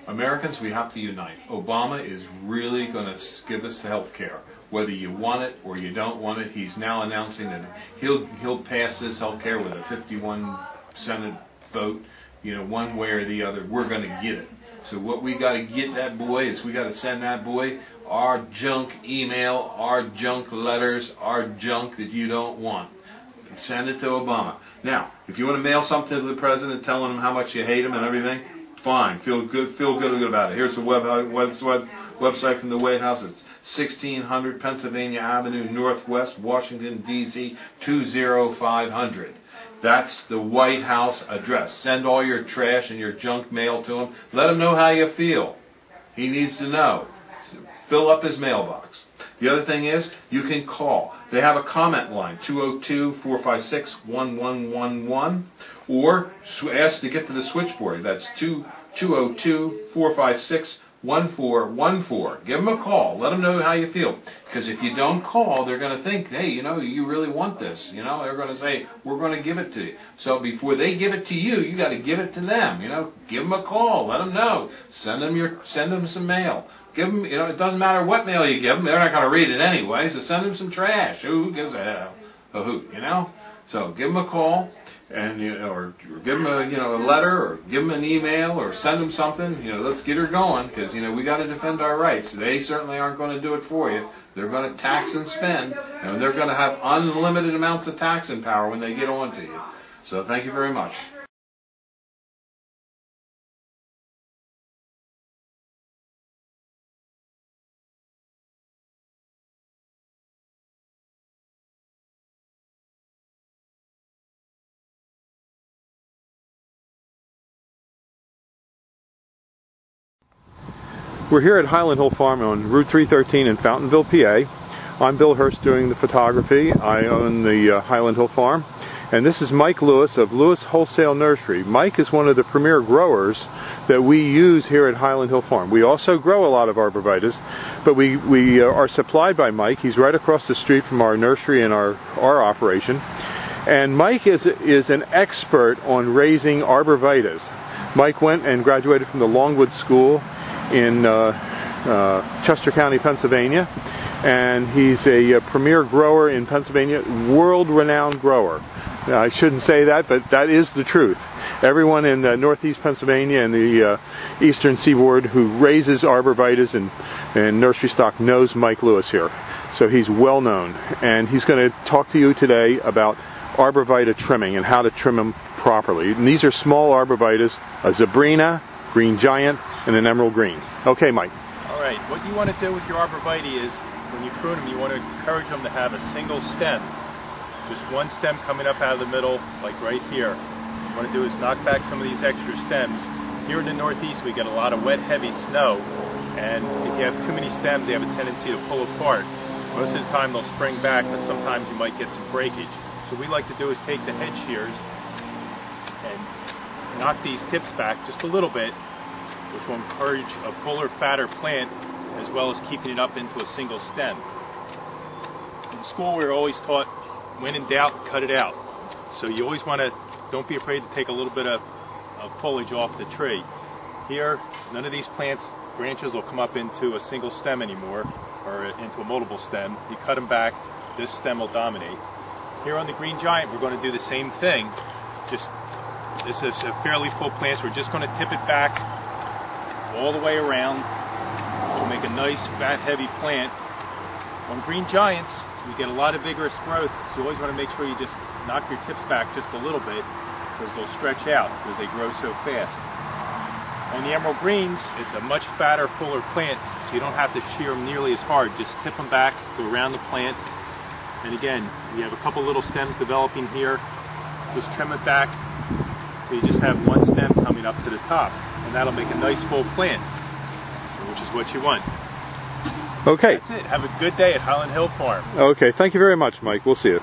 Americans, we have to unite. Obama is really going to give us health care. Whether you want it or you don't want it, he's now announcing that he'll pass this health care with a 51 Senate vote. You know, one way or the other, we're going to get it. So what we got to get that boy is we got to send that boy our junk email, our junk letters, our junk that you don't want. Send it to Obama. Now, if you want to mail something to the president telling him how much you hate him and everything, fine. Feel good about it. Here's the website from the White House. It's 1600 Pennsylvania Avenue Northwest, Washington, D.C. 20500. That's the White House address. Send all your trash and your junk mail to him. Let him know how you feel. He needs to know. Fill up his mailbox. The other thing is, you can call. They have a comment line, 202-456-1111, or ask to get to the switchboard. That's 202-456-1414. Give them a call. Let them know how you feel. Because if you don't call, they're going to think, hey, you know, you really want this. You know, they're going to say, we're going to give it to you. So before they give it to you, you got to give it to them. You know, give them a call. Let them know. Send them some mail. Give them, you know, it doesn't matter what mail you give them. They're not going to read it anyway. So send them some trash. Who gives a hoot, you know? So give them a call, and or give them a letter, or give them an email, or send them something. You know, let's get her going, because we got to defend our rights. They certainly aren't going to do it for you. They're going to tax and spend, and they're going to have unlimited amounts of taxing power when they get on to you. So thank you very much. We're here at Highland Hill Farm on Route 313 in Fountainville, PA. I'm Bill Hurst doing the photography. I own the Highland Hill Farm. And this is Mike Lewis of Lewis Wholesale Nursery. Mike is one of the premier growers that we use here at Highland Hill Farm. We also grow a lot of arborvitaes, but we are supplied by Mike. He's right across the street from our nursery and our operation. And Mike is an expert on raising arborvitaes. Mike went and graduated from the Longwood School in Chester County, Pennsylvania, and he's a premier grower in Pennsylvania, world-renowned grower. Now, I shouldn't say that, but that is the truth. Everyone in northeast Pennsylvania and the eastern seaboard who raises arborvitaes and nursery stock knows Mike Lewis here. So he's well known, and he's going to talk to you today about arborvitae trimming and how to trim them properly. And these are small arborvitaes, a Zebrina, green giant, and an emerald green. Okay, Mike. All right, what you want to do with your arborvitae is, when you prune them, you want to encourage them to have a single stem. Just one stem coming up out of the middle, like right here. What you want to do is knock back some of these extra stems. Here in the Northeast, we get a lot of wet, heavy snow, and if you have too many stems, they have a tendency to pull apart. Most of the time, they'll spring back, but sometimes you might get some breakage. So what we like to do is take the head shears and knock these tips back just a little bit, which will encourage a fuller, fatter plant, as well as keeping it up into a single stem. In school, we were always taught, when in doubt, cut it out. So you always want to, don't be afraid to take a little bit of foliage off the tree. Here, none of these plants, branches will come up into a single stem anymore, or into a multiple stem. You cut them back, this stem will dominate. Here on the green giant, we're going to do the same thing. This is a fairly full plant, so we're just going to tip it back all the way around, which will make a nice, fat, heavy plant. On green giants, we get a lot of vigorous growth, so you always want to make sure you just knock your tips back just a little bit, because they'll stretch out, because they grow so fast. On the emerald greens, it's a much fatter, fuller plant, so you don't have to shear them nearly as hard. Just tip them back, go around the plant, and again, you have a couple little stems developing here. Just trim it back, so you just have one stem coming up to the top, and that'll make a nice full plant, which is what you want. Okay. That's it. Have a good day at Highland Hill Farm. Okay. Thank you very much, Mike. We'll see you.